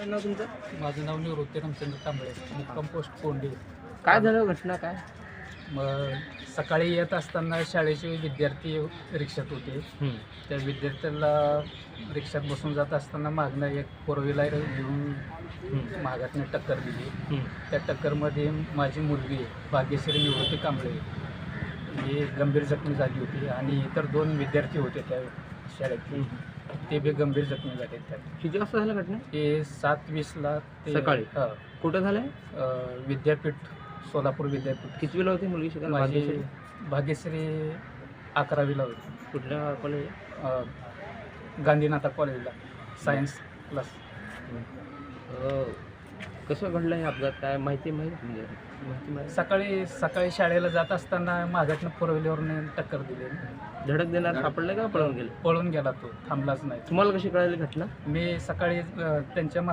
काय नाव तुमचं? माझं नाव निवृत्ती रामचंद्र कांबळे, मुक्काम पोस्ट कोंडी. काय झालं घटना काय? मग सकाळी येत असताना शाळेचे विद्यार्थी रिक्षात होते. त्या विद्यार्थ्याला रिक्षात बसून जात असताना मागणं एक फोर व्हीलर घेऊन मागातनं टक्कर दिली. त्या टक्करमध्ये माझी मुलगी भाग्यश्री निवृत्ती कांबळे ही गंभीर जखमी झाली होती आणि इतर 2 विद्यार्थी होते त्या शाळेतले, ते बी गंभीर जखमी झाले. त्यात किती वाजता झालं घटना? ते 7:20ला ते सकाळी? हां, कुठं झालंय? विद्यापीठ, सोलापूर विद्यापीठ. कितवीला होती मुलगी शिकायला? माझी भाग्यश्री 11वीला होती. कुठल्या कॉलेज? गांधीनाथा कॉलेजला सायन्स क्लास. कसं घडलं हे अपघात? काय माहिती माहिती सकाळी शाळेला जात असताना मागातनं फोर व्हीलरने टक्कर दिली. धडक देणार सापडलं का पळून गेले? पळून गेला तो, थांबलाच नाही. तुम्हाला कशी कळाली घटना? मी सकाळी त्यांच्या मागे